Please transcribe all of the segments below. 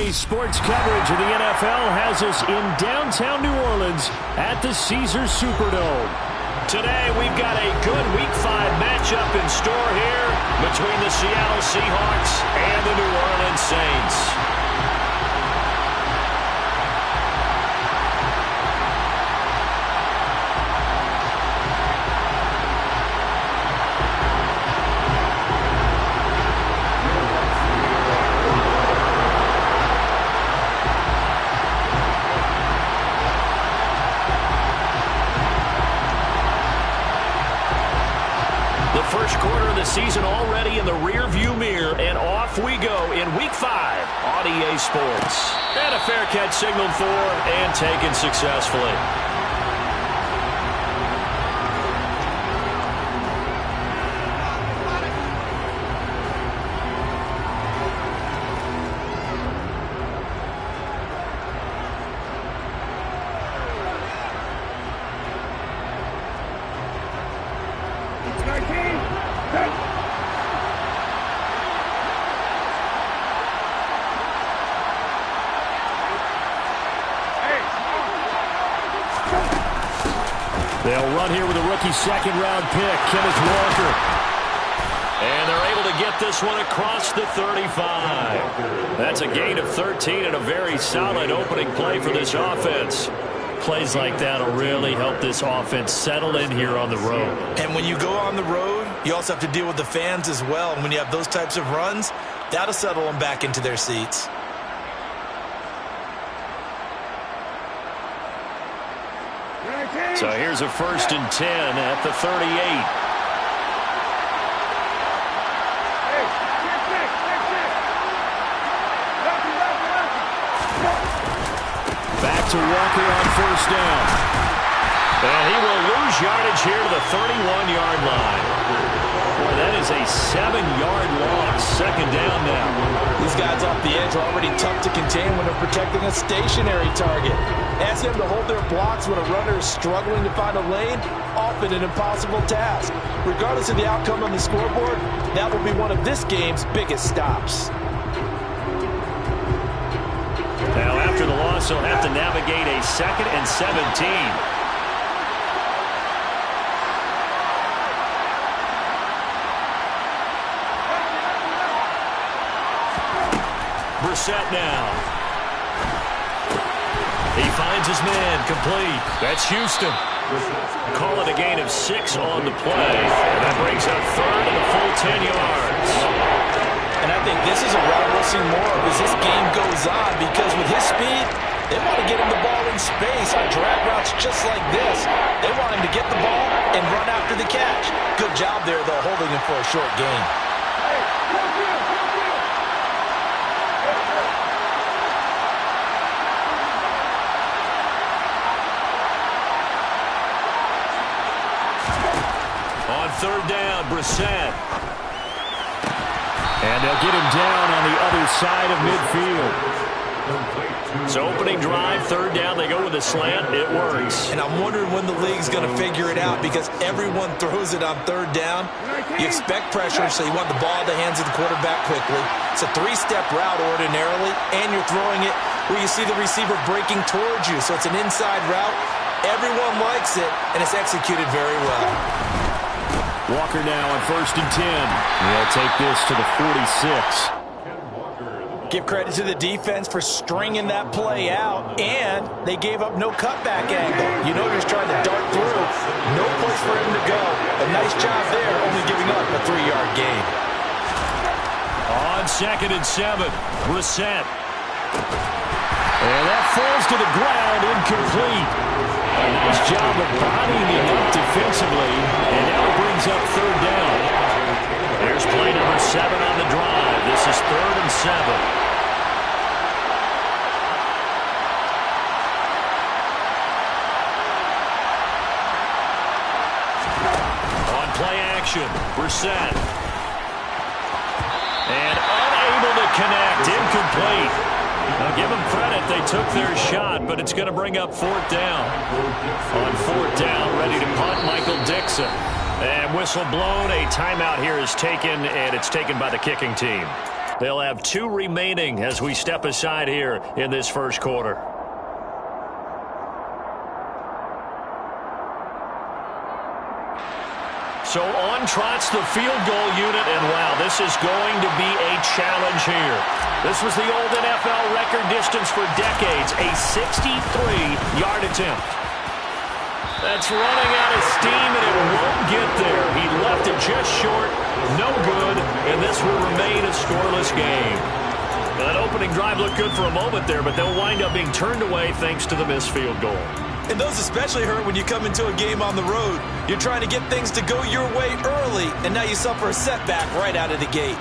Today's sports coverage of the NFL has us in downtown New Orleans at the Caesars Superdome. Today, we've got a good Week 5 matchup in store here between the Seattle Seahawks and the New Orleans Saints. First quarter of the season already in the rear-view mirror, and off we go in Week 5 on EA Sports. And a fair catch signaled for and taken successfully. They'll run here with a rookie second-round pick, Kenneth Walker. And they're able to get this one across the 35. That's a gain of 13 and a very solid opening play for this offense. Plays like that will really help this offense settle in here on the road. And when you go on the road, you also have to deal with the fans as well. And when you have those types of runs, that'll settle them back into their seats. So here's a 1st and 10 at the 38. Back to Walker on 1st down. And he will lose yardage here to the 31-yard line. Boy, that is a 7-yard loss. 2nd down now. These guys off the edge are already tough to contain when they're protecting a stationary target. Ask them to hold their blocks when a runner is struggling to find a lane, often an impossible task. Regardless of the outcome on the scoreboard, that will be one of this game's biggest stops. Now, after the loss, they'll have to navigate a 2nd and 17. Brissett now. He finds his man complete. That's Houston. Call it a gain of 6 on the play. And that brings up 3rd and a full 10 yards. And I think this is a route we'll see more of as this game goes on, because with his speed, they want to get him the ball in space on drag routes just like this. They want him to get the ball and run after the catch. Good job there, though, holding him for a short gain. On 3rd down, Brissett. And they'll get him down on the other side of midfield. So opening drive, 3rd down, they go with a slant. It works. And I'm wondering when the league's going to figure it out, because everyone throws it on 3rd down. You expect pressure, so you want the ball in the hands of the quarterback quickly. It's a 3-step route ordinarily, and you're throwing it where you see the receiver breaking towards you. So it's an inside route. Everyone likes it, and it's executed very well. Walker now on 1st and 10. He'll take this to the 46. Give credit to the defense for stringing that play out, and they gave up no cutback angle. You know, just trying to dart through. No place for him to go. A nice job there, only giving up a 3-yard gain. On 2nd and 7, Brissett. And that falls to the ground, incomplete. A nice job of bodying him up defensively, and now it brings up 3rd down. Here's play number 7 on the drive. This is 3rd and 7. On play action, Brissett. And unable to connect, incomplete. Now give them credit, they took their shot, but it's going to bring up 4th down. On 4th down, ready to punt, Michael Dixon. And whistle blown, a timeout here is taken, and it's taken by the kicking team. They'll have 2 remaining as we step aside here in this first quarter. So on trots the field goal unit, and wow, this is going to be a challenge here. This was the old NFL record distance for decades, a 63-yard attempt. That's running out of steam, and it won't get there. He left it just short, no good, and this will remain a scoreless game. That opening drive looked good for a moment there, but they'll wind up being turned away thanks to the missed field goal. And those especially hurt when you come into a game on the road. You're trying to get things to go your way early, and now you suffer a setback right out of the gate.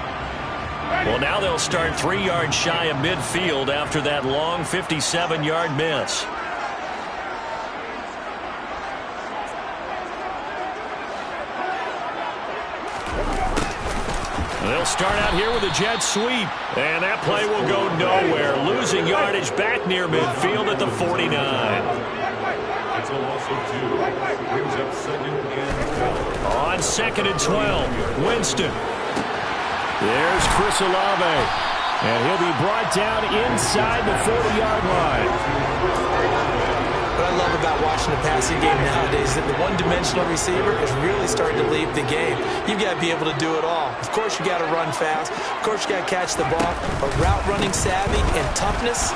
Well, now they'll start 3 yards shy of midfield after that long 57-yard miss. They'll start out here with a jet sweep, and that play will go nowhere, losing yardage back near midfield at the 49. It's a loss of 2. Brings up 2nd and 12. On 2nd and 12, Winston. There's Chris Olave, and he'll be brought down inside the 40-yard line. What I love about watching the passing game nowadays is that the one-dimensional receiver is really starting to lead the game. You've got to be able to do it all. Of course, you got to run fast. Of course, you got to catch the ball. But route running savvy and toughness,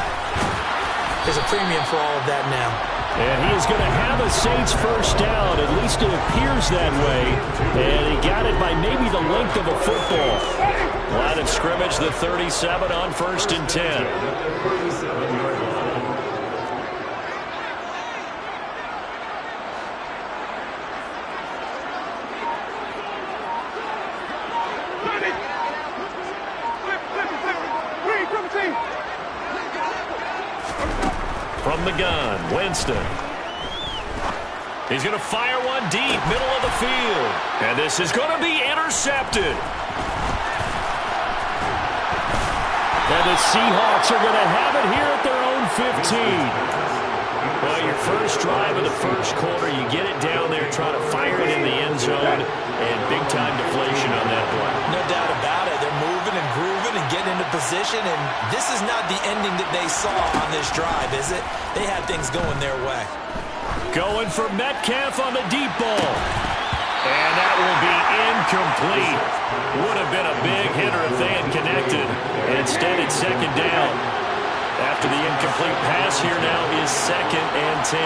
there's a premium for all of that now. And he is going to have a Saints first down. At least it appears that way. And he got it by maybe the length of a football. Line of scrimmage, the 37 on 1st and 10. From the gun, Winston. He's going to fire one deep, middle of the field. And this is going to be intercepted. And the Seahawks are going to have it here at their own 15. Well, your first drive of the first quarter, you get it down there, trying to fire it in the end zone, and big-time deflation on that play. No doubt about it. They're moving and grooving and getting into position, and this is not the ending that they saw on this drive, is it? They had things going their way. Going for Metcalf on the deep ball. And that will be incomplete. Would have been a big hitter if they had connected. Instead, it's 2nd down. After the incomplete pass, here now is 2nd and 10.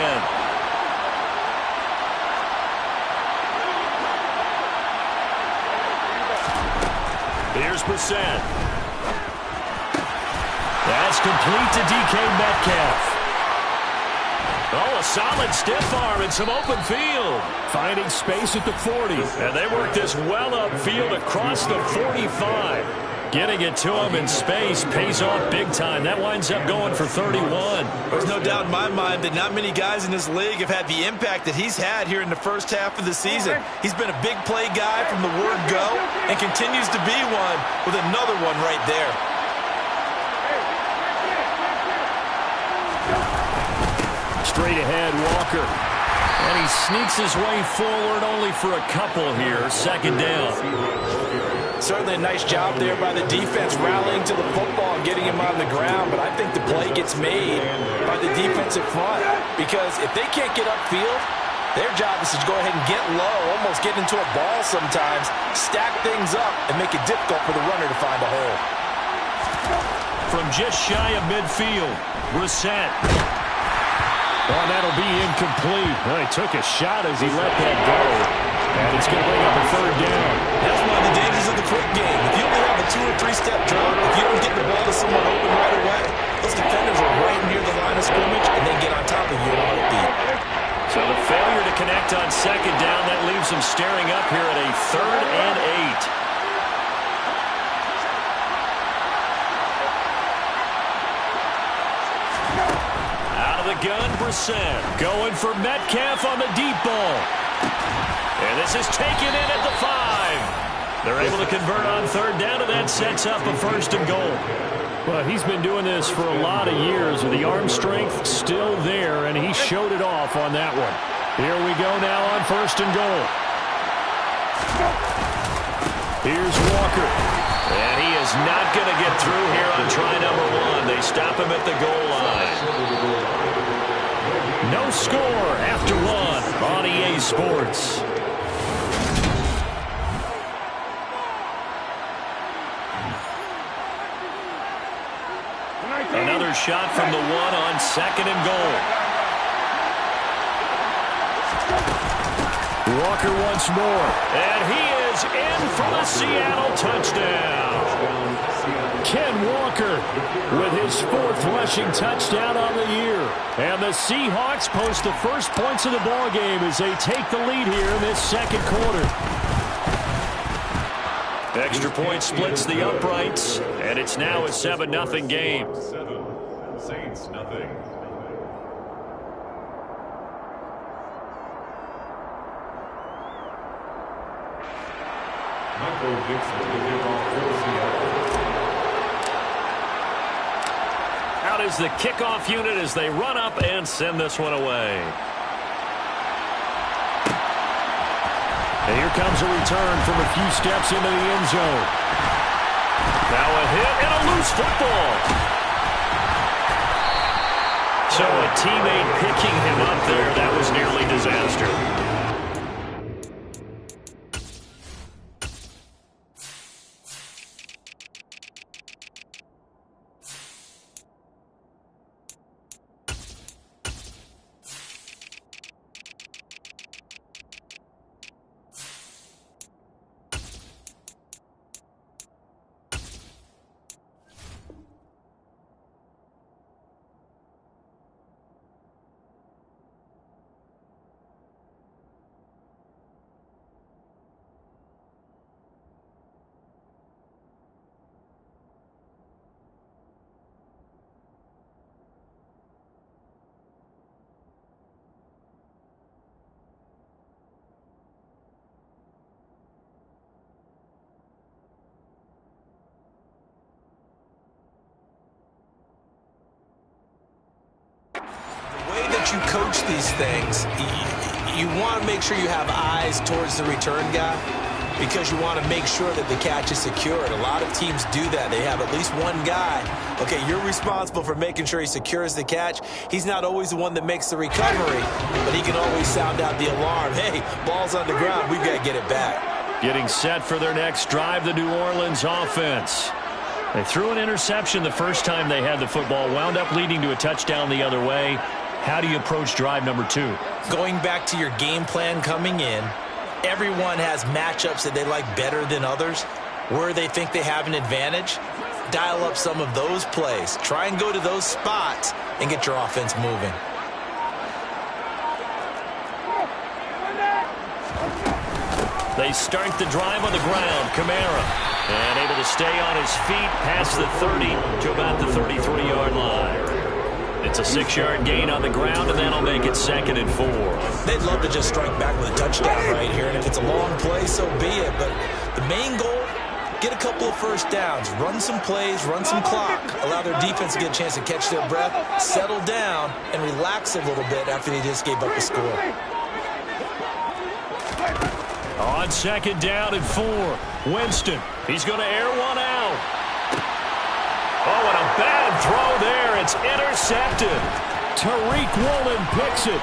Here's Brissett. That's complete to DK Metcalf. Oh, a solid stiff arm and some open field. Finding space at the 40. And they work this well upfield across the 45. Getting it to him in space pays off big time. That winds up going for 31. There's no doubt in my mind that not many guys in this league have had the impact that he's had here in the first half of the season. He's been a big play guy from the word go and continues to be one with another one right there. Straight ahead, Walker. And he sneaks his way forward only for a couple here. 2nd down. Certainly a nice job there by the defense rallying to the football and getting him on the ground. But I think the play gets made by the defensive front. Because if they can't get upfield, their job is to go ahead and get low, almost get into a ball sometimes, stack things up, and make it difficult for the runner to find a hole. From just shy of midfield, Brissett. Oh, that'll be incomplete. Well, he took a shot as he let that go. And it's going to bring up a 3rd down. That's one of the dangers of the quick game. If you only have a 2- or 3-step drop, if you don't get the ball to someone open right away, those defenders are right near the line of scrimmage, and they get on top of you in a heartbeat. So the failure to connect on 2nd down, that leaves them staring up here at a 3rd and 8. Gun, Brissett going for Metcalf on the deep ball. And this is taken in at the 5. They're able to convert on 3rd down, and that sets up a 1st and goal. Well, he's been doing this for a lot of years with the arm strength still there, and he showed it off on that one. Here we go now on 1st and goal. Here's Walker. And he is not going to get through here on try number 1. They stop him at the goal line. No score after 1 on EA Sports. Another shot from the 1 on 2nd and goal. Walker once more. And he is in for the Seattle touchdown. Ken Walker with his 4th rushing touchdown on the year. And the Seahawks post the first points of the ballgame as they take the lead here in this 2nd quarter. Extra point splits the uprights, and it's now a 7-0 game. 7, Saints nothing. Michael Dixon will give off for Seattle. Out is the kickoff unit as they run up and send this one away. And here comes a return from a few steps into the end zone. Now a hit and a loose football. So a teammate picking him up there, that was nearly disaster. You coach these things, you want to make sure you have eyes towards the return guy because you want to make sure that the catch is secured. A lot of teams do that. They have at least one guy. Okay, you're responsible for making sure he secures the catch. He's not always the one that makes the recovery, but he can always sound out the alarm. Hey, ball's on the ground. We've got to get it back. Getting set for their next drive, the New Orleans offense. They threw an interception the first time they had the football, wound up leading to a touchdown the other way. How do you approach drive number 2? Going back to your game plan coming in, everyone has matchups that they like better than others, where they think they have an advantage. Dial up some of those plays. Try and go to those spots and get your offense moving. They start the drive on the ground. Kamara, and able to stay on his feet past the 30 to about the 33-yard line. It's a 6-yard gain on the ground, and that'll make it 2nd and 4. They'd love to just strike back with a touchdown right here, and if it's a long play, so be it. But the main goal, get a couple of first downs, run some plays, run some clock, allow their defense to get a chance to catch their breath, settle down, and relax a little bit after they just gave up a score. On 2nd down and 4, Winston. He's going to air one out. Oh, and a bad throw there. It's intercepted. Tariq Woolen picks it.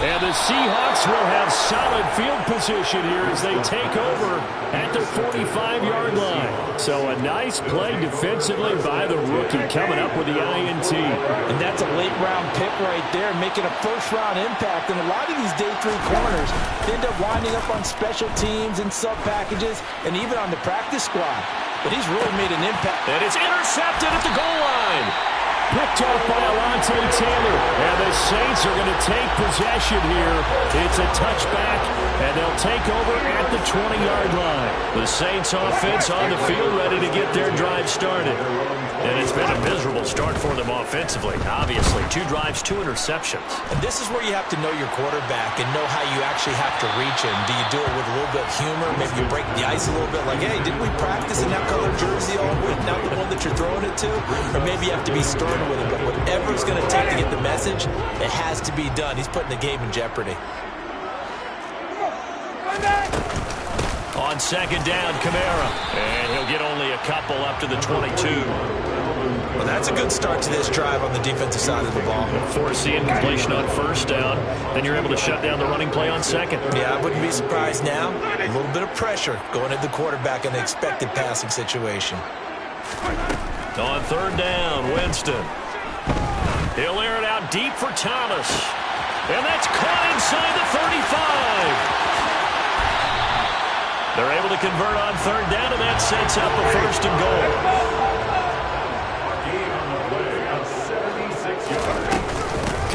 And the Seahawks will have solid field position here as they take over at their 45-yard line. So a nice play defensively by the rookie coming up with the INT. And that's a late-round pick right there, making a first-round impact. And a lot of these day 3 corners end up winding up on special teams and sub-packages and even on the practice squad. But he's really made an impact. And it's intercepted at the goal line. Picked off by Alontae Taylor. And the Saints are going to take possession here. It's a touchback, and they'll take over at the 20-yard line. The Saints offense on the field ready to get their drive started. And it's been a miserable start for them offensively. Obviously, 2 drives, 2 interceptions. And this is where you have to know your quarterback and know how you actually have to reach him. Do you do it with a little bit of humor? Maybe you break the ice a little bit like, hey, didn't we practice in that color jersey all week? Not the one that you're throwing it to? Or maybe you have to be stern with him. But whatever it's going to take to get the message, it has to be done. He's putting the game in jeopardy. On second down, Kamara. And he'll get only a couple up to the 22. Well, that's a good start to this drive on the defensive side of the ball. Force the incompletion on first down. Then you're able to shut down the running play on second. Yeah, I wouldn't be surprised now. A little bit of pressure going at the quarterback in the expected passing situation. On third down, Winston. He'll air it out deep for Thomas. And that's caught inside the 35. They're able to convert on third down, and that sets up a first and goal.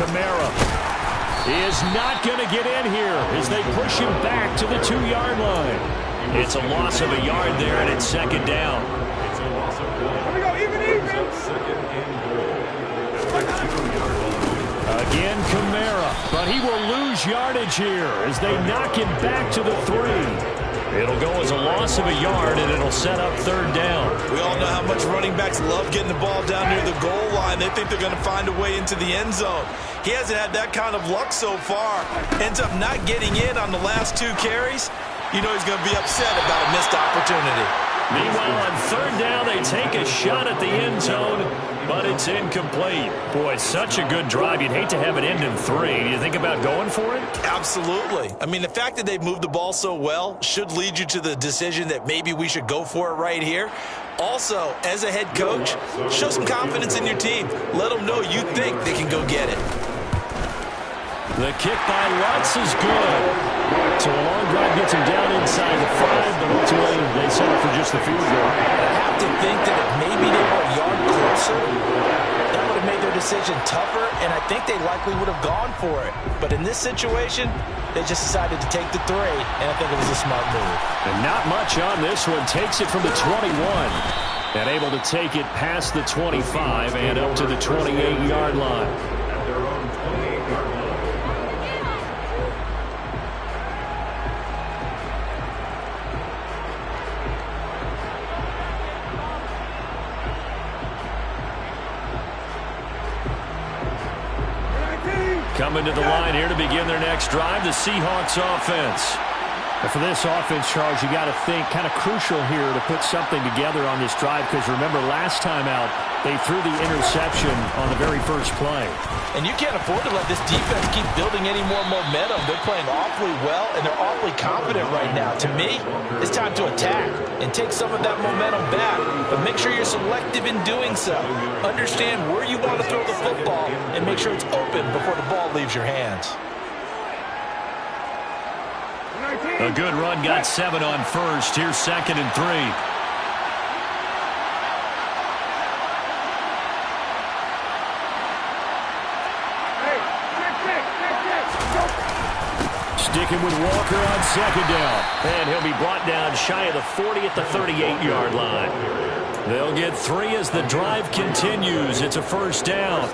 Kamara is not going to get in here as they push him back to the 2-yard line. It's a loss of a yard there, and it's second down. It's a loss of 1. Here we go, even. Second and goal. Again, Kamara, but he will lose yardage here as they knock him back to the 3. It'll go as a loss of a yard, and it'll set up third down. We all know how much running backs love getting the ball down near the goal line. They think they're going to find a way into the end zone. He hasn't had that kind of luck so far. Ends up not getting in on the last 2 carries. You know he's going to be upset about a missed opportunity. Meanwhile, on third down, they take a shot at the end zone, but it's incomplete. Boy, such a good drive. You'd hate to have it end in 3. Do you think about going for it? Absolutely. I mean, the fact that they've moved the ball so well should lead you to the decision that maybe we should go for it right here. Also, as a head coach, show some confidence in your team. Let them know you think they can go get it. The kick by Lutz is good. So a long drive gets him down inside the 5, but ultimately they settle for just the field goal. I have to think that if maybe they were a yard closer, that would have made their decision tougher, and I think they likely would have gone for it. But in this situation, they just decided to take the 3, and I think it was a smart move. And not much on this one. Takes it from the 21. And able to take it past the 25 and up to the 28-yard line. At their own 28-yard line. Coming to the line here to begin their next drive, the Seahawks offense. And for this offense, Charles, you got to think kind of crucial here to put something together on this drive, because remember last time out they threw the interception on the very first play. And you can't afford to let this defense keep building any more momentum. They're playing awfully well, and they're awfully confident right now. To me, it's time to attack and take some of that momentum back, but make sure you're selective in doing so. Understand where you want to throw the football and make sure it's open before the ball leaves your hands. A good run, got 7 on first. Here's second and 3. Sticking with Walker on second down. And he'll be brought down shy of the 40 at the 38-yard line. They'll get 3 as the drive continues. It's a first down.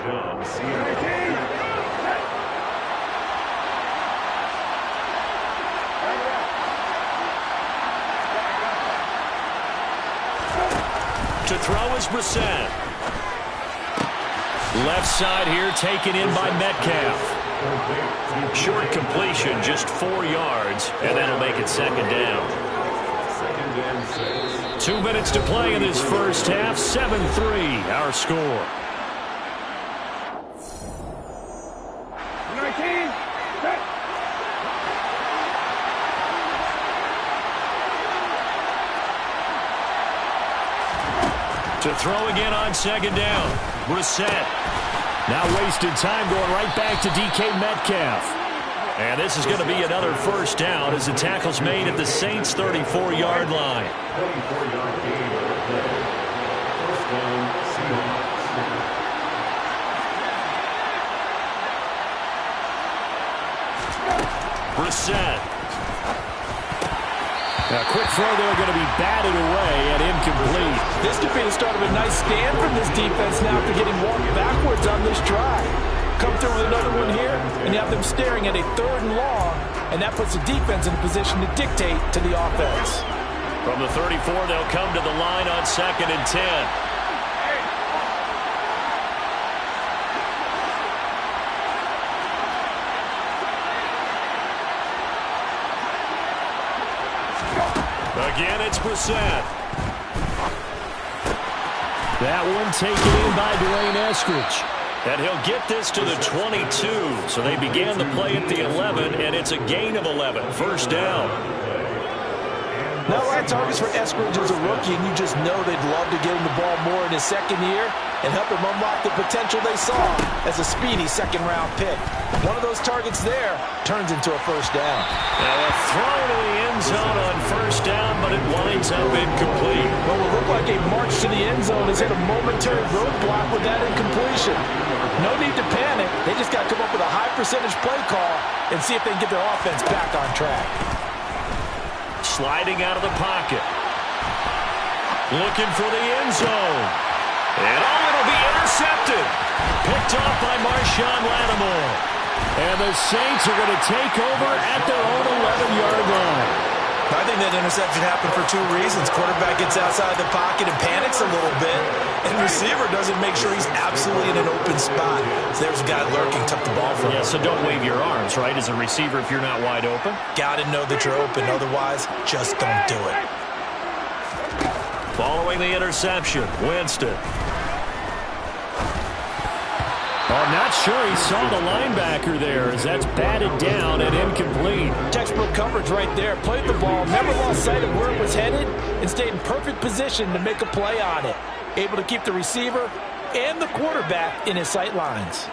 To throw is Brissett. Left side here taken in by Metcalf. Short completion, just 4 yards, and that'll make it second down. 2 minutes to play in this first half. 7-3, our score. To throw again on second down. Brissett. Now wasted time going right back to DK Metcalf. And this is going to be another first down as the tackle's made at the Saints' 34-yard line. 34-yard gain. First down, Seahawks. Brissett. A quick throw there, going to be batted away and incomplete. This could be the start of a nice stand from this defense now after getting walked backwards on this drive. Come through with another one here, and you have them staring at a 3rd and long, and that puts the defense in a position to dictate to the offense. From the 34, they'll come to the line on second and 10. Again, it's Brissett. That one taken in by Dwayne Eskridge. And he'll get this to the 22. So they began the play at the 11, and it's a gain of 11. First down. Now, a lot of targets for Eskridge as a rookie, and you just know they'd love to get him the ball more in his second year and help him unlock the potential they saw as a speedy second-round pick. One of those targets there turns into a first down. Now a throw to the end zone on first down, but it winds up incomplete. What will look like a march to the end zone has hit a momentary roadblock with that incompletion. No need to panic. They just got to come up with a high-percentage play call and see if they can get their offense back on track. Sliding out of the pocket. Looking for the end zone. And it'll be intercepted. Picked off by Marshawn Lattimore. And the Saints are going to take over at their own 11-yard line. I think that interception happened for two reasons. Quarterback gets outside the pocket and panics a little bit. And receiver doesn't make sure he's absolutely in an open spot. So there's a guy lurking, took the ball from him. So don't wave your arms, right, as a receiver if you're not wide open. Got to know that you're open. Otherwise, just don't do it. Following the interception, Winston. I'm not sure he saw the linebacker there as that's batted down and incomplete. Textbook coverage right there. Played the ball, never lost sight of where it was headed, and stayed in perfect position to make a play on it. Able to keep the receiver and the quarterback in his sight lines.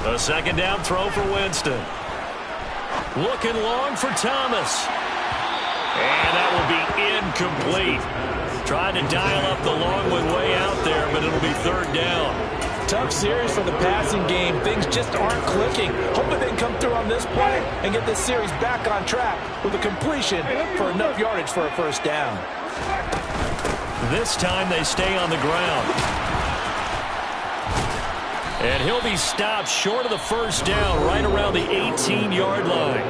A second down throw for Winston. Looking long for Thomas. And that will be incomplete. Trying to dial up the long one way out there, but it'll be third down. Tough series for the passing game. Things just aren't clicking. Hoping they can come through on this play and get this series back on track with a completion for enough yardage for a first down. This time they stay on the ground. And he'll be stopped short of the first down right around the 18-yard line.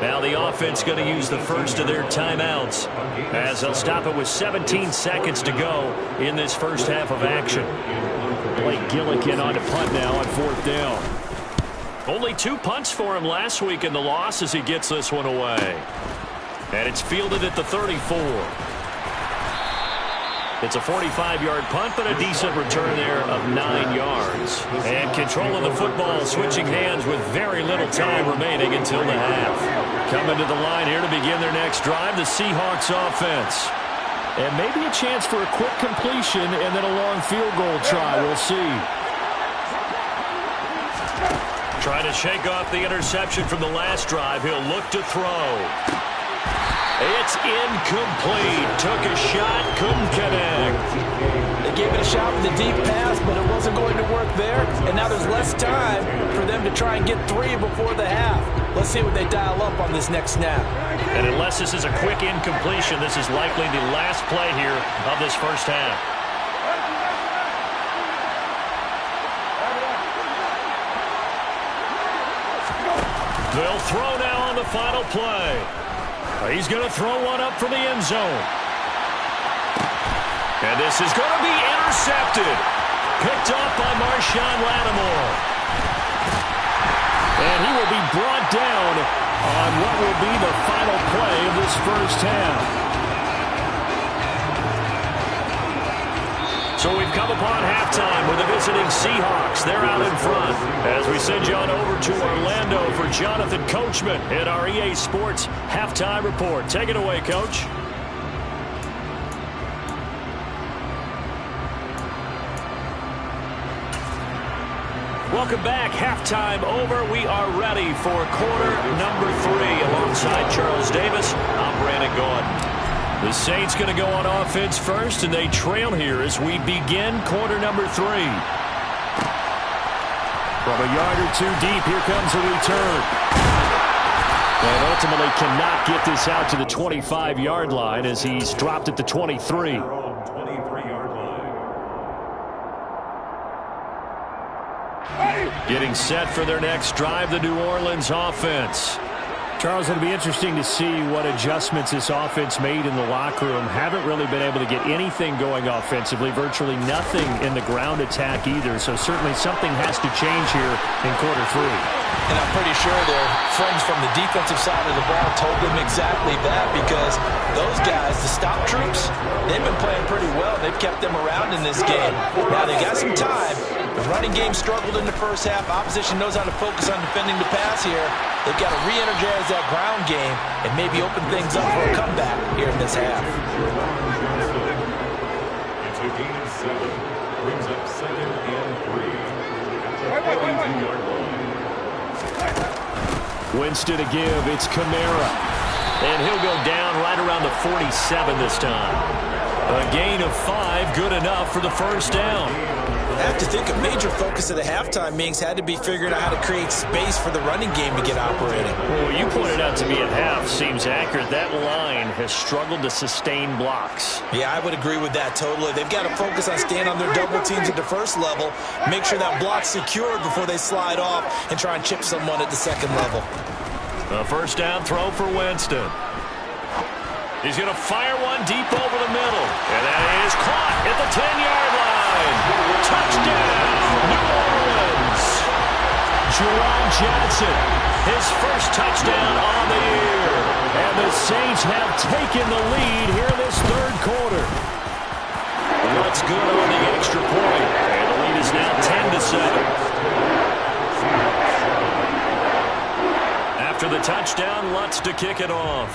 Now the offense going to use the first of their timeouts as they'll stop it with 17 seconds to go in this first half of action. Blake Gillikin on to punt now on fourth down. Only 2 punts for him last week in the loss as he gets this one away. And it's fielded at the 34. It's a 45-yard punt, but a decent return there of 9 yards. And control of the football switching hands with very little time remaining until the half. Coming to the line here to begin their next drive, the Seahawks offense. And maybe a chance for a quick completion and then a long field goal try. We'll see. Trying to shake off the interception from the last drive. He'll look to throw. It's incomplete. Took a shot, couldn't connect. They gave it a shot with a deep pass, but it wasn't going to work there. And now there's less time for them to try and get 3 before the half. Let's see what they dial up on this next snap. And unless this is a quick incompletion, this is likely the last play here of this first half. They'll throw now on the final play. He's going to throw one up for the end zone. And this is going to be intercepted. Picked off by Marshawn Lattimore. And he will be brought down on what will be the final play of this first half. So we've come upon halftime with the visiting Seahawks. They're out in front as we send you on over to Orlando for Jonathan Coachman in our EA Sports Halftime Report. Take it away, Coach. Welcome back. Halftime over. We are ready for quarter number 3 alongside Charles Davis. I'm Brandon Gordon. The Saints going to go on offense first, and they trail here as we begin quarter number 3. From a yard or 2 deep, here comes a return. And ultimately cannot get this out to the 25-yard line as he's dropped at the 23. Getting set for their next drive, the New Orleans offense. Charles, it'll be interesting to see what adjustments this offense made in the locker room. Haven't really been able to get anything going offensively, virtually nothing in the ground attack either. So certainly something has to change here in quarter three. And I'm pretty sure their friends from the defensive side of the ball told them exactly that, because those guys, the stop troops, they've been playing pretty well. They've kept them around in this game. Now they got some time. The running game struggled in the first half. Opposition knows how to focus on defending the pass here. They've got to re-energize that ground game and maybe open things up for a comeback here in this half. It's a gain of 7. Brings up 2nd and 3. At the 42-yard line. Winston to give. It's Kamara. And he'll go down right around the 47 this time. A gain of 5, good enough for the first down. I have to think a major focus of the halftime meetings had to be figuring out how to create space for the running game to get operating. Well, you pointed out to me at half, seems accurate. That line has struggled to sustain blocks. Yeah, I would agree with that totally. They've got to focus on staying on their double teams at the first level, make sure that block's secured before they slide off and try and chip someone at the second level. A first down throw for Winston. He's going to fire one deep over the middle. And that is caught at the 10-yard line. Touchdown, New Orleans. Juwan Johnson, his first touchdown on the year. And the Saints have taken the lead here in this third quarter. What's good on the extra point? And the lead is now 10-7. After the touchdown, Lutz to kick it off.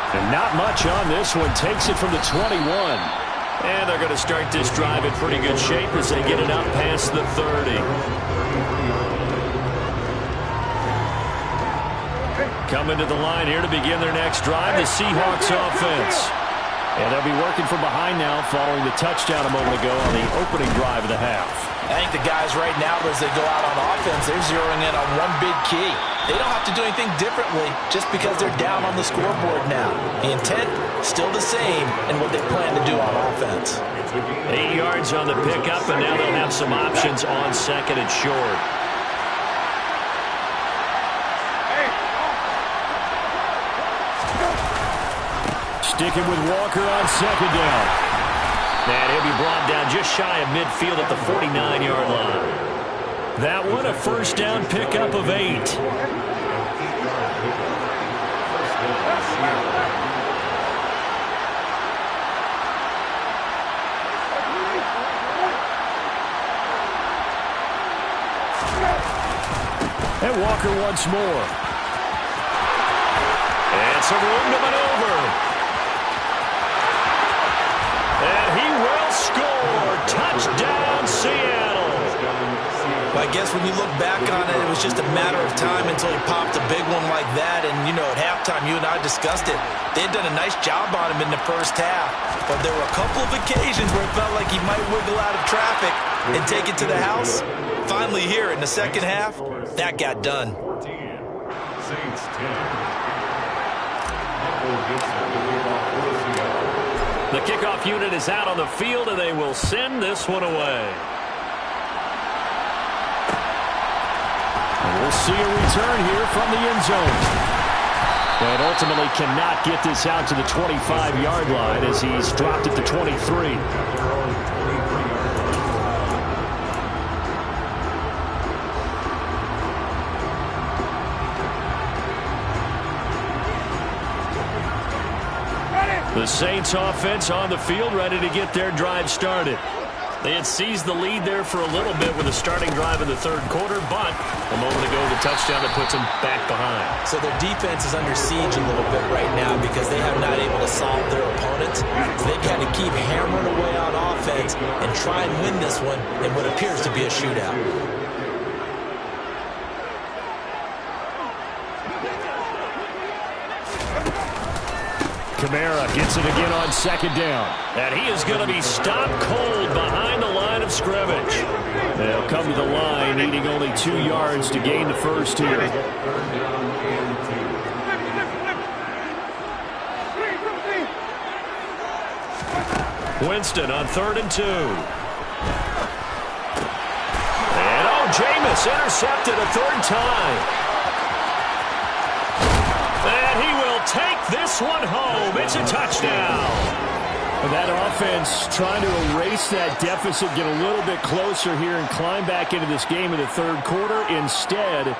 And not much on this one. Takes it from the 21. And they're going to start this drive in pretty good shape as they get it up past the 30. Coming to the line here to begin their next drive, the Seahawks offense. And they'll be working from behind now following the touchdown a moment ago on the opening drive of the half. I think the guys right now, as they go out on offense, they're zeroing in on one big key. They don't have to do anything differently just because they're down on the scoreboard now. The intent, still the same in what they plan to do on offense. 8 yards on the pickup, and now they'll have some options on second and short. Sticking with Walker on second down. And he'll be brought down just shy of midfield at the 49-yard line. That one a first down pickup of 8. And Walker once more. And some room to maneuver. And he will score. Touchdown, Seattle. Well, I guess when you look back on it, it was just a matter of time until he popped a big one like that. And, you know, at halftime, you and I discussed it. They had done a nice job on him in the first half. But there were a couple of occasions where it felt like he might wiggle out of traffic and take it to the house. Finally here in the second half, that got done. Saints 10. The kickoff unit is out on the field, and they will send this one away. And we'll see a return here from the end zone. And ultimately cannot get this out to the 25-yard line as he's dropped at the 23. The Saints offense on the field, ready to get their drive started. They had seized the lead there for a little bit with a starting drive in the third quarter, but a moment ago the touchdown that puts them back behind. So their defense is under siege a little bit right now because they have not able to solve their opponents. So they've got to keep hammering away on offense and try and win this one in what appears to be a shootout. Kamara gets it again on second down. And he is going to be stopped cold behind the line of scrimmage. They'll come to the line, needing only 2 yards to gain the first here. Winston on 3rd and 2. And oh, Jameis intercepted a third time. And he will take this one home. It's a touchdown. That offense trying to erase that deficit, get a little bit closer here and climb back into this game in the third quarter. Instead,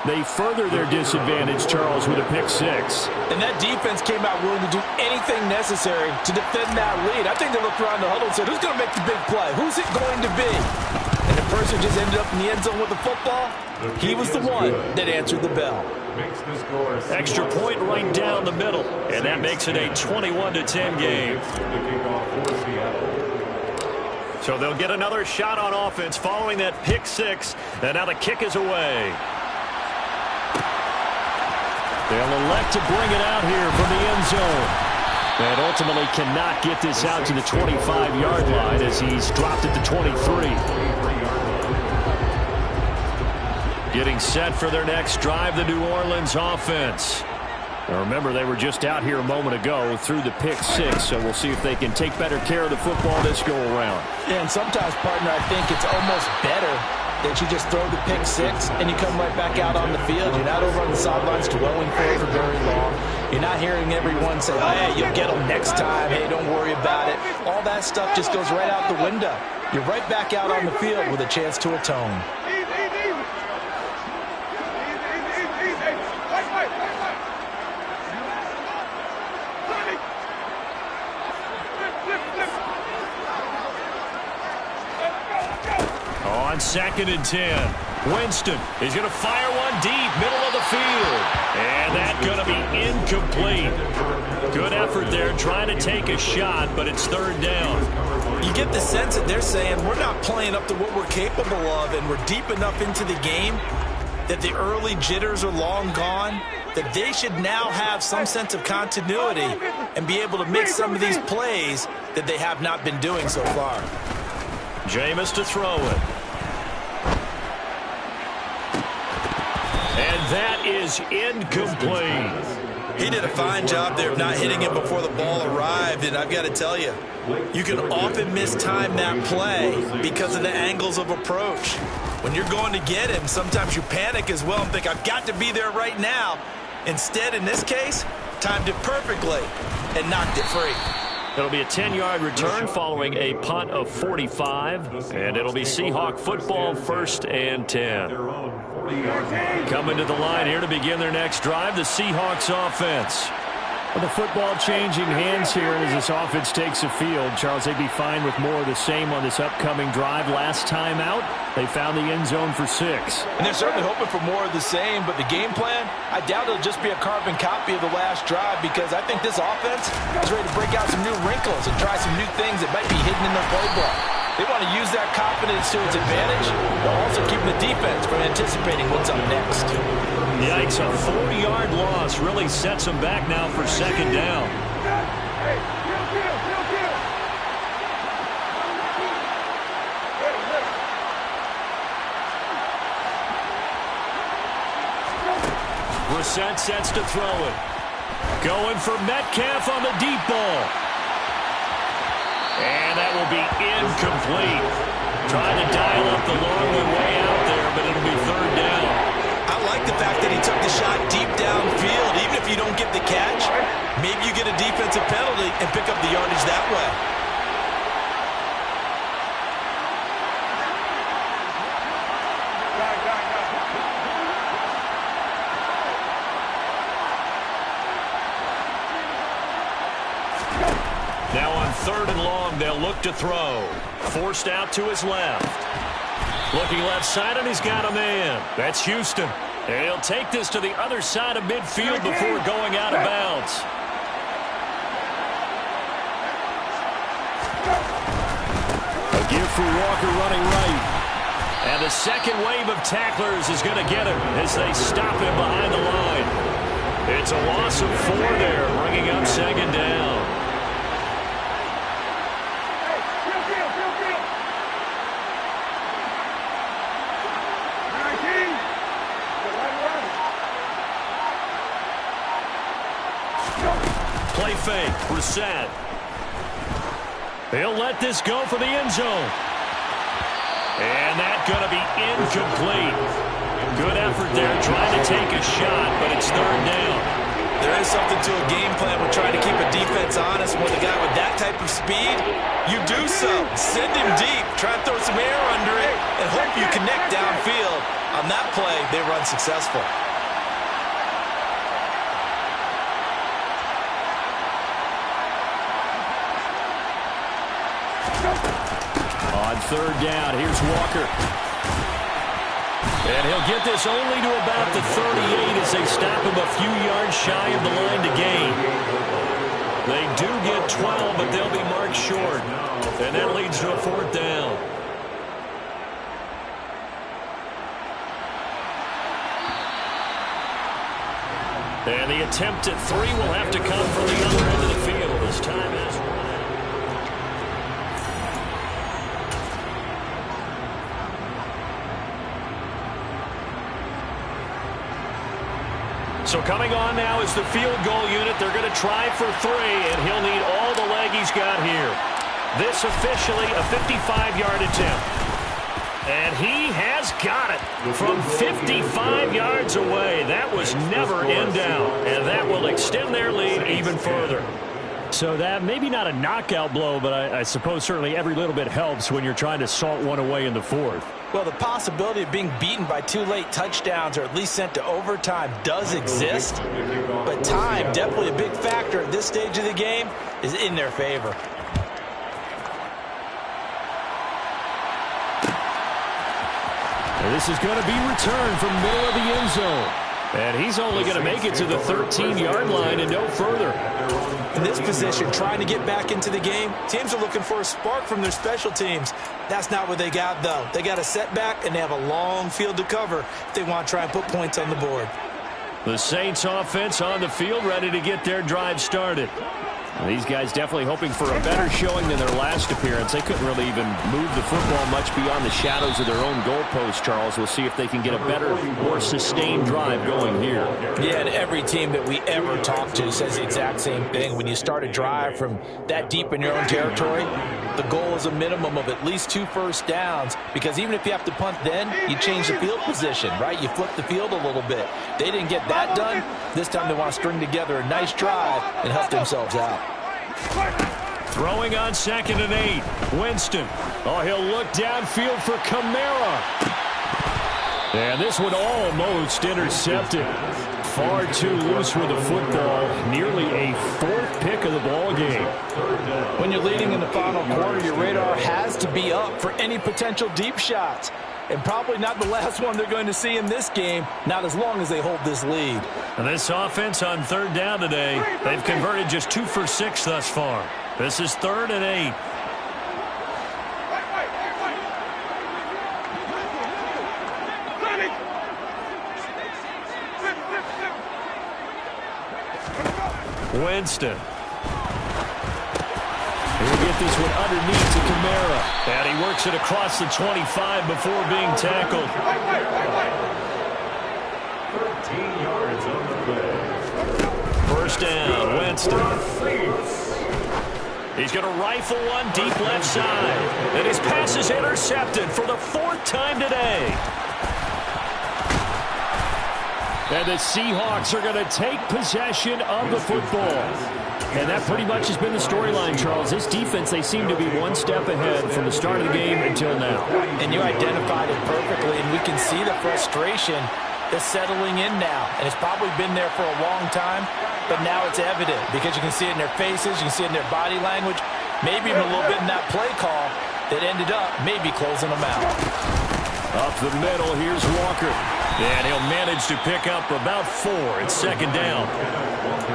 they further their disadvantage, Charles, with a pick six. And that defense came out willing to do anything necessary to defend that lead. I think they looked around the huddle and said, who's going to make the big play? Who's it going to be? And the person just ended up in the end zone with the football. He was the one that answered the bell. Extra point right down the middle, and that makes it a 21-10 game. So they'll get another shot on offense following that pick six, and now the kick is away. They'll elect to bring it out here from the end zone. And ultimately cannot get this out to the 25-yard line as he's dropped it to 23. Getting set for their next drive, the New Orleans offense. Now remember, they were just out here a moment ago through the pick six, so we'll see if they can take better care of the football this go-around. Yeah, and sometimes, partner, I think it's almost better that you just throw the pick six and you come right back out on the field. You're not over on the sidelines dwelling for it for very long. You're not hearing everyone say, oh, hey, you'll get them next time. Hey, don't worry about it. All that stuff just goes right out the window. You're right back out on the field with a chance to atone. On 2nd and 10, Winston is going to fire one deep, middle of the field. And that's going to be incomplete. Good effort there, trying to take a shot, but it's third down. You get the sense that they're saying we're not playing up to what we're capable of, and we're deep enough into the game that the early jitters are long gone, that they should now have some sense of continuity and be able to make some of these plays that they have not been doing so far. Jameis to throw it. And that is incomplete. He did a fine job there of not hitting him before the ball arrived, and I've got to tell you, you can often mistime that play because of the angles of approach. When you're going to get him, sometimes you panic as well and think, I've got to be there right now. Instead, in this case, timed it perfectly and knocked it free. It'll be a 10-yard return following a punt of 45, and it'll be Seahawk football, 1st and 10. Coming to the line here to begin their next drive, the Seahawks offense. Well, the football changing hands here as this offense takes the field. Charles, they'd be fine with more of the same on this upcoming drive. Last time out, they found the end zone for 6. And they're certainly hoping for more of the same, but the game plan, I doubt it'll just be a carbon copy of the last drive, because I think this offense is ready to break out some new wrinkles and try some new things that might be hidden in their playbook. They want to use that confidence to its advantage, while also keeping the defense from anticipating what's up next. Yikes, a 40-yard loss really sets them back now for 2nd down. Brissett sets to throw it. Going for Metcalf on the deep ball. And that will be incomplete. Trying to dial up the long way out there, but it'll be 3rd down. I like the fact that he took the shot deep downfield. Even if you don't get the catch, maybe you get a defensive penalty and pick up the yardage that way. Now on 3rd and long, they'll look to throw. Forced out to his left. Looking left side, and he's got a man. That's Houston. And he'll take this to the other side of midfield before going out of bounds. A give for Walker running right. And the second wave of tacklers is going to get him as they stop him behind the line. It's a loss of 4 there, bringing up 2nd down. Play fake, Brissett. He'll let this go for the end zone. And that going to be incomplete. Good effort there trying to take a shot, but it's third down. There is something to a game plan with trying to keep a defense honest. With a guy with that type of speed, you do so. Send him deep. Try and throw some air under it and hope you connect downfield. On that play, they run successful. On third down, here's Walker. And he'll get this only to about the 38 as they stop him a few yards shy of the line to gain. They do get 12, but they'll be marked short. And that leads to a fourth down. And the attempt at three will have to come from the other end of the field as time has run out. So coming on now is the field goal unit. They're going to try for three, and he'll need all the leg he's got here. This officially a 55-yard attempt. And he has got it from 55 yards away. That was never in doubt, and that will extend their lead even further. So that maybe not a knockout blow, but I suppose certainly every little bit helps when you're trying to salt one away in the fourth. Well, the possibility of being beaten by 2 late touchdowns or at least sent to overtime does exist, but time, definitely a big factor at this stage of the game, is in their favor. And this is going to be returned from middle of the end zone. And he's only going to make it to the 13-yard line and no further. In this position, trying to get back into the game, teams are looking for a spark from their special teams. That's not what they got, though. They got a setback, and they have a long field to cover if they want to try and put points on the board. The Saints offense on the field, ready to get their drive started. Well, these guys definitely hoping for a better showing than their last appearance. They couldn't really even move the football much beyond the shadows of their own goalpost, Charles. We'll see if they can get a better, more sustained drive going here. Yeah, and every team that we ever talk to says the exact same thing. When you start a drive from that deep in your own territory, the goal is a minimum of at least 2 first downs, because even if you have to punt then, you change the field position, right? You flip the field a little bit. They didn't get that done. This time they want to string together a nice drive and help themselves out. Throwing on 2nd and 8. Winston. Oh, he'll look downfield for Kamara. And this one almost intercepted. Far too loose with the football. Nearly a 4th pick of the ball game. When you're leading in the final quarter, your radar has to be up for any potential deep shots. And probably not the last one they're going to see in this game, not as long as they hold this lead. And this offense on 3rd down today, they've converted just 2 for 6 thus far. This is 3rd and 8. Winston. He'll get this one underneath to Kamara. And he works it across the 25 before being tackled. 13 yards on the play. First down, Winston. He's going to rifle one deep left side. And his pass is intercepted for the 4th time today. And the Seahawks are going to take possession of the football. And that pretty much has been the storyline, Charles. This defense, they seem to be one step ahead from the start of the game until now. And you identified it perfectly, and we can see the frustration that's settling in now. And it's probably been there for a long time, but now it's evident because you can see it in their faces, you can see it in their body language, maybe even a little bit in that play call that ended up maybe closing them out. Up the middle, here's Walker. And he'll manage to pick up about 4. It's 2nd down.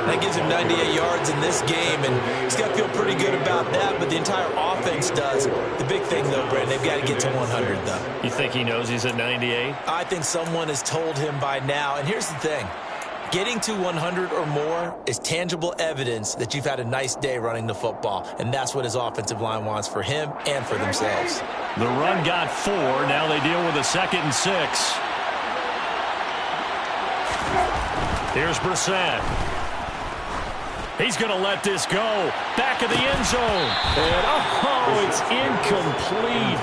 That gives him 98 yards in this game, and he's got to feel pretty good about that, but the entire offense does. The big thing, though, Brent, they've got to get to 100, though. You think he knows he's at 98? I think someone has told him by now, and here's the thing. Getting to 100 or more is tangible evidence that you've had a nice day running the football, and that's what his offensive line wants for him and for themselves. The run got 4. Now they deal with a 2nd and 6. Here's Brissett. He's going to let this go. Back of the end zone. And, oh, it's incomplete.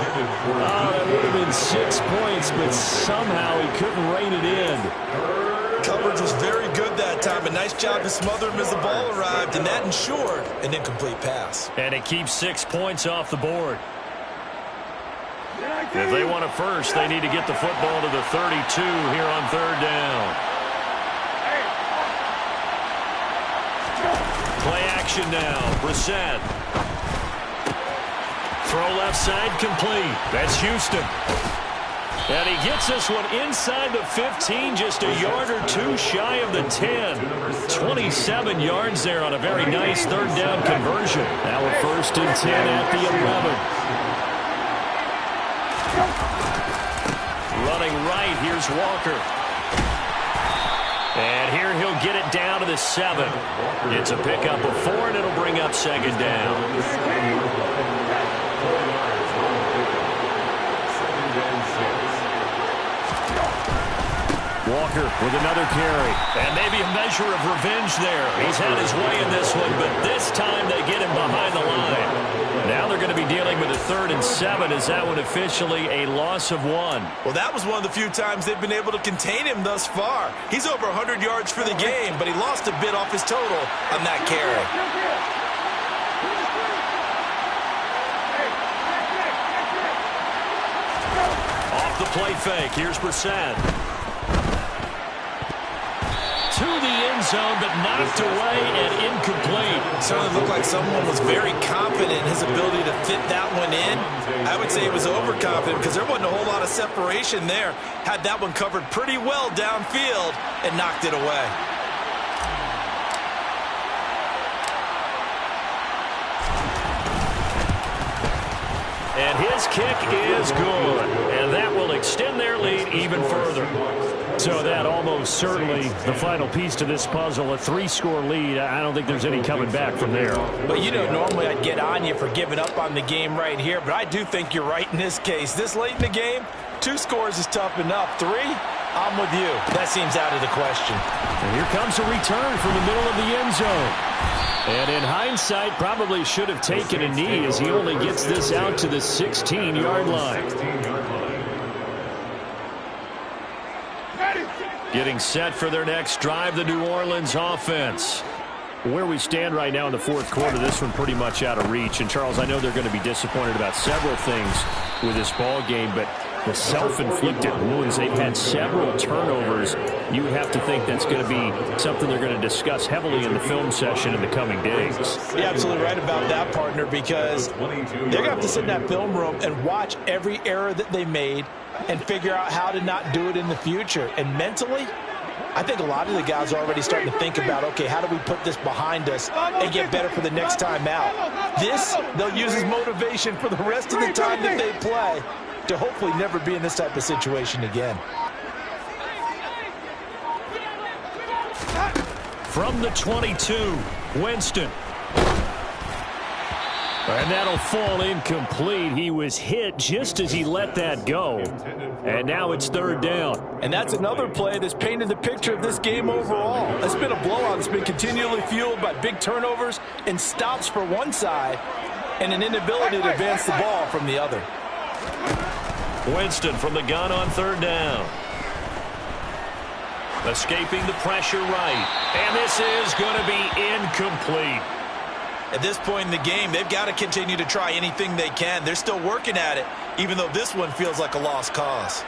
Oh, that would have been getting 6 points, but somehow he couldn't rein it in. Coverage was very good that time. A nice job to smother him as the ball arrived, and that ensured an incomplete pass. And it keeps 6 points off the board. If they want a first, they need to get the football to the 32 here on third down. Play action now. Brissett. Throw left side complete. That's Houston. And he gets this one inside the 15, just a yard or two shy of the 10. 27 yards there on a very nice third down conversion. Now a 1st and 10 at the 11. Running right, here's Walker. And here he'll get it down to the 7. It's a pickup of 4, and it'll bring up 2nd down. Walker with another carry. And maybe a measure of revenge there. He's had his way in this one, but this time they get him behind the line. Now they're going to be dealing with a 3rd and 7. Is that one officially a loss of 1? Well, that was one of the few times they've been able to contain him thus far. He's over 100 yards for the game, but he lost a bit off his total on that carry. Off the play fake. Here's Brissett. To the end zone, but knocked away and incomplete. Certainly looked like someone was very confident in his ability to fit that one in. I would say he was overconfident because there wasn't a whole lot of separation there. Had that one covered pretty well downfield and knocked it away. And his kick is good. And that will extend their lead even further. So that almost certainly the final piece to this puzzle, a 3-score lead. I don't think there's any coming back from there. But, you know, normally I'd get on you for giving up on the game right here, but I do think you're right in this case. This late in the game, 2 scores is tough enough. 3, I'm with you. That seems out of the question. And here comes a return from the middle of the end zone. And in hindsight, probably should have taken a knee as he only gets this out to the 16-yard line. Getting set for their next drive, the New Orleans offense. Where we stand right now in the 4th quarter, this one pretty much out of reach. And, Charles, I know they're going to be disappointed about several things with this ball game, but the self-inflicted wounds, they've had several turnovers. You have to think that's going to be something they're going to discuss heavily in the film session in the coming days. You're absolutely right about that, partner, because they're going to have to sit in that film room and watch every error that they made and figure out how to not do it in the future. And mentally, I think a lot of the guys are already starting to think about, okay, how do we put this behind us and get better for the next time out? This, they'll use as motivation for the rest of the time that they play to hopefully never be in this type of situation again. From the 22, Winston. And that'll fall incomplete. He was hit just as he let that go. And now it's 3rd down. And that's another play that's painted the picture of this game overall. It's been a blowout that's been continually fueled by big turnovers and stops for one side and an inability to advance the ball from the other. Winston from the gun on 3rd down. Escaping the pressure right. And this is going to be incomplete. At this point in the game, they've got to continue to try anything they can. They're still working at it, even though this one feels like a lost cause.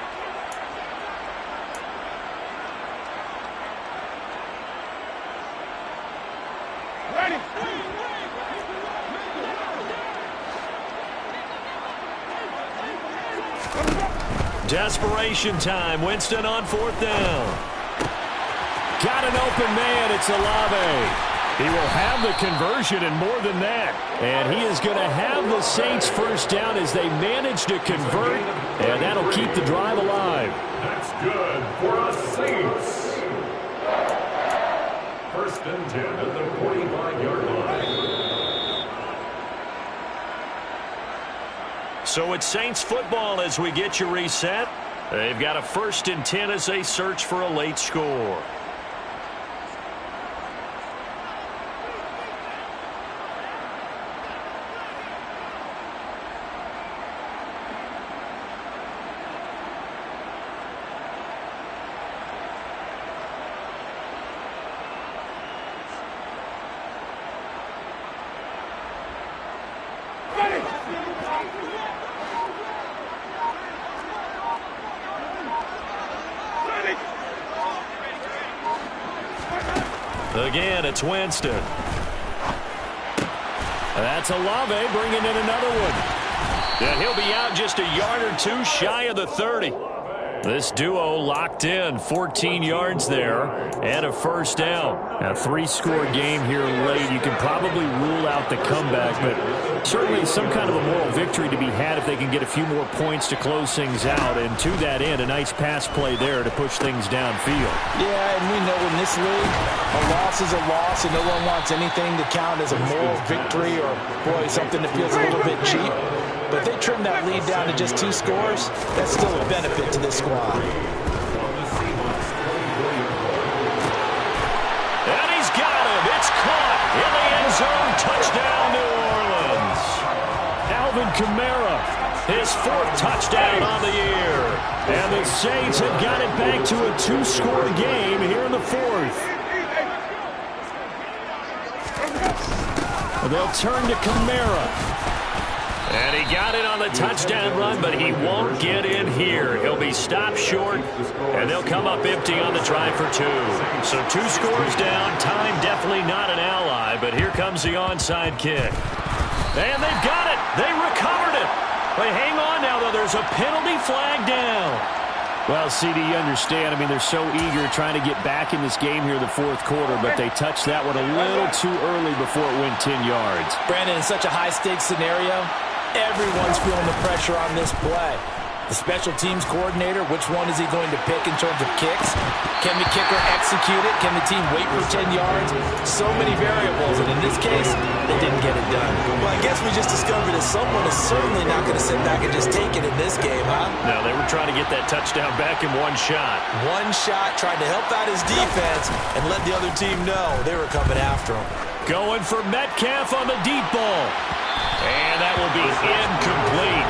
Ready. Desperation time. Winston on 4th down. Got an open man. It's Olave. He will have the conversion and more than that. And he is going to have the Saints 1st down as they manage to convert. And that'll keep the drive alive. That's good for us Saints. 1st and 10 at the 45-yard line. So it's Saints football as we get you reset. They've got a 1st and 10 as they search for a late score. Again, it's Winston. That's Olave bringing in another one. And he'll be out just a yard or two shy of the 30. This duo locked in, 14 yards there, and a first down. A three-score game here late. You can probably rule out the comeback, but certainly some kind of a moral victory to be had if they can get a few more points to close things out. And to that end, a nice pass play there to push things downfield. Yeah, and we know in this league, a loss is a loss, and no one wants anything to count as a moral victory or, boy, something that feels a little bit cheap. But if they trim that lead down to just 2 scores, that's still a benefit to this squad. And he's got him. It's caught in the end zone. Touchdown, New Orleans. Alvin Kamara, his 4th touchdown on the year. And the Saints have got it back to a 2-score game here in the 4th. They'll turn to Kamara. And he got it on the touchdown run, but he won't get in here. He'll be stopped short, and they'll come up empty on the try for 2. So 2 scores down. Time definitely not an ally, but here comes the onside kick. And they've got it. They recovered it. But hang on now, though. There's a penalty flag down. Well, CD, you understand. I mean, they're so eager trying to get back in this game here in the 4th quarter, but they touched that one a little too early before it went 10 yards. Brandon, in such a high-stakes scenario, everyone's feeling the pressure on this play. The special teams coordinator, which one is he going to pick in terms of kicks? Can the kicker execute it? Can the team wait for 10 yards? So many variables, and in this case, they didn't get it done. Well, I guess we just discovered that someone is certainly not going to sit back and just take it in this game, huh? No, they were trying to get that touchdown back in one shot. One shot, trying to help out his defense and let the other team know they were coming after him. Going for Metcalf on the deep ball. And that will be incomplete.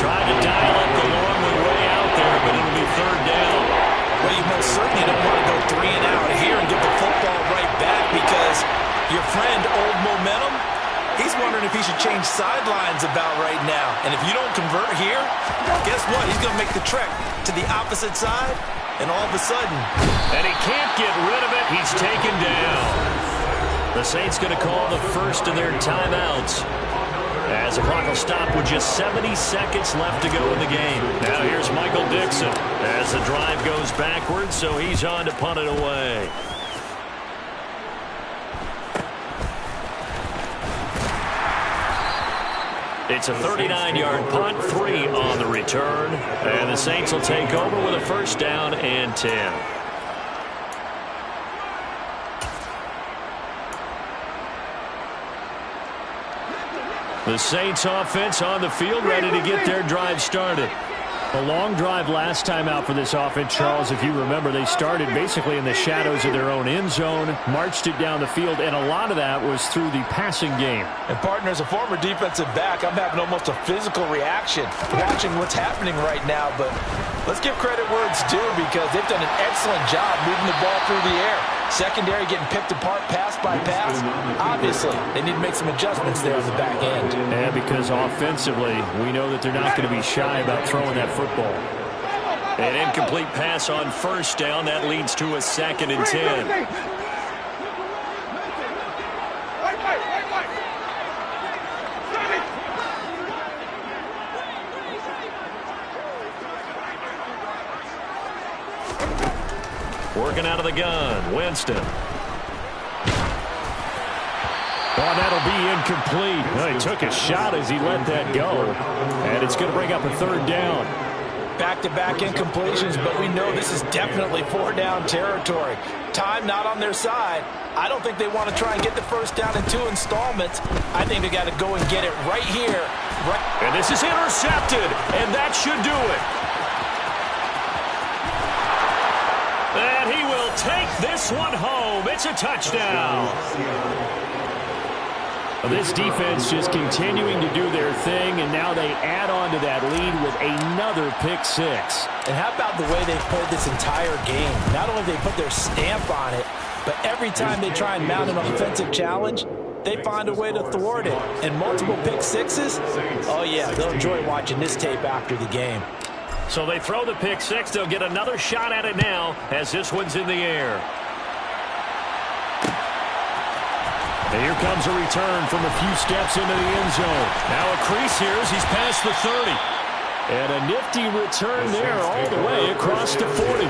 Trying to dial up the long one way out there, but it'll be 3rd down. Well, you most certainly don't want to go 3 and out here and get the football right back because your friend, Old Momentum, he's wondering if he should change sidelines about right now. And if you don't convert here, guess what? He's going to make the trek to the opposite side, and all of a sudden... And he can't get rid of it. He's taken down. The Saints going to call the first of their timeouts, as the clock will stop with just 70 seconds left to go in the game. Now here's Michael Dixon as the drive goes backwards, so he's on to punt it away. It's a 39-yard punt, 3 on the return, and the Saints will take over with a first down and 10. The Saints offense on the field, ready to get their drive started. A long drive last time out for this offense, Charles. If you remember, they started basically in the shadows of their own end zone, marched it down the field, and a lot of that was through the passing game. And, partner, as a former defensive back, I'm having almost a physical reaction watching what's happening right now. But let's give credit where it's due because they've done an excellent job moving the ball through the air. Secondary getting picked apart pass by pass. Obviously, they need to make some adjustments there on the back end. And because offensively, we know that they're not going to be shy about throwing that football. An incomplete pass on first down. That leads to a 2nd and 10. Working out of the gun, Winston. Oh, that'll be incomplete. Well, he took a shot as he let that go. And it's going to bring up a 3rd down. Back-to-back incompletions, but we know this is definitely 4-down territory. Time not on their side. I don't think they want to try and get the first down in 2 installments. I think they got to go and get it right here. And this is intercepted, and that should do it. And he will take this one home. It's a touchdown. This defense just continuing to do their thing, and now they add on to that lead with another pick 6. And how about the way they've played this entire game? Not only have they put their stamp on it, but every time they try and mount an offensive challenge, they find a way to thwart it. And multiple pick sixes? Oh, yeah, they'll enjoy watching this tape after the game. So they throw the pick six. They'll get another shot at it now as this one's in the air. And here comes a return from a few steps into the end zone. Now a crease here as he's past the 30. And a nifty return there all the way across the 40.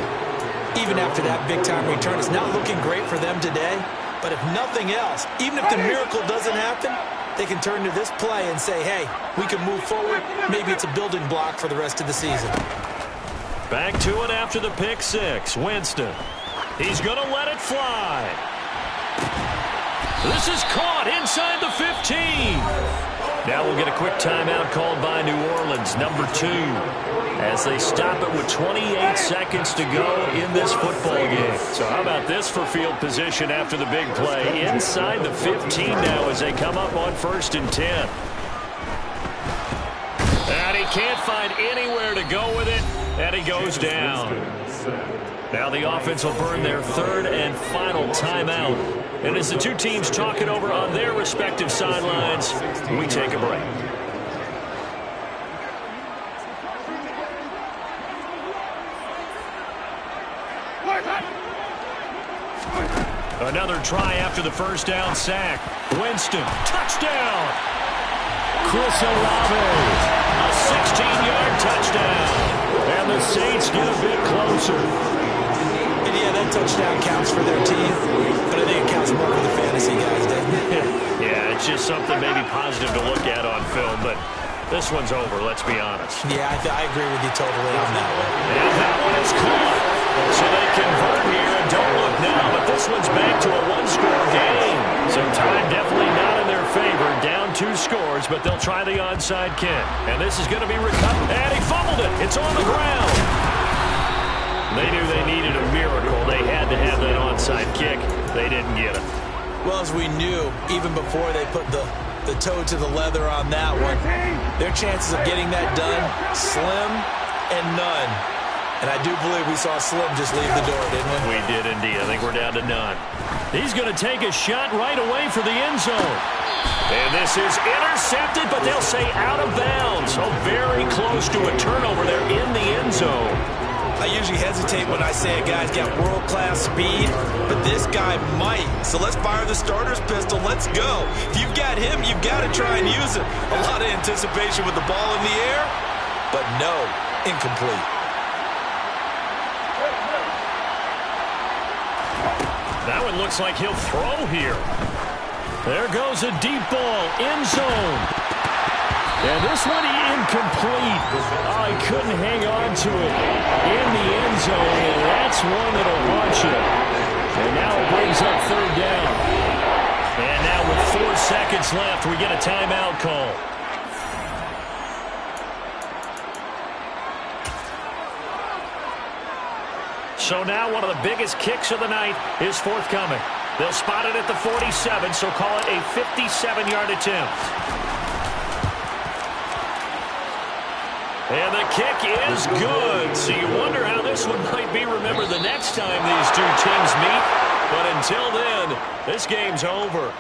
Even after that big-time return, it's not looking great for them today. But if nothing else, even if the miracle doesn't happen, they can turn to this play and say, hey, we can move forward. Maybe it's a building block for the rest of the season. Back to it after the pick six. Winston. He's going to let it fly. This is caught inside the 15. Now we'll get a quick timeout called by New Orleans, number 2, as they stop it with 28 seconds to go in this football game. So how about this for field position after the big play? Inside the 15 now as they come up on 1st and 10. And he can't find anywhere to go with it, and he goes down. Now the offense will burn their 3rd and final timeout. And as the two teams talk it over on their respective sidelines, we take a break. Another try after the first down sack. Winston, touchdown! Chris Olave, a 16-yard touchdown. And the Saints get a bit closer. And yeah, that touchdown counts for their team, but I think it counts more for the fantasy guys, doesn't it? Yeah, it's just something maybe positive to look at on film, but this one's over, let's be honest. Yeah, I agree with you totally on that one. And that one is caught. So they convert here and don't look now, but this one's back to a one-score game. So time definitely not in their favor. Down 2 scores, but they'll try the onside kick. And this is going to be recovered. And he fumbled it. It's on the ground. They knew they needed a miracle. They had to have that onside kick. They didn't get it. Well, as we knew, even before they put the toe to the leather on that one, their chances of getting that done, slim and none. And I do believe we saw Slim just leave the door, didn't we? We did indeed. I think we're down to none. He's going to take a shot right away for the end zone. And this is intercepted, but they'll say out of bounds. So very close to a turnover there in the end zone. I usually hesitate when I say a guy's got world-class speed, but this guy might. So let's fire the starter's pistol. Let's go. If you've got him, you've got to try and use it. A lot of anticipation with the ball in the air, but no, incomplete. That one looks like he'll throw here. There goes a deep ball, end zone. And this one incomplete. Oh, he couldn't hang on to it in the end zone, and that's one that'll launch it. And now it brings up 3rd down. And now with 4 seconds left, we get a timeout call. So now one of the biggest kicks of the night is forthcoming. They'll spot it at the 47, so call it a 57-yard attempt. And the kick is good. So you wonder how this one might be remembered the next time these two teams meet. But until then, this game's over.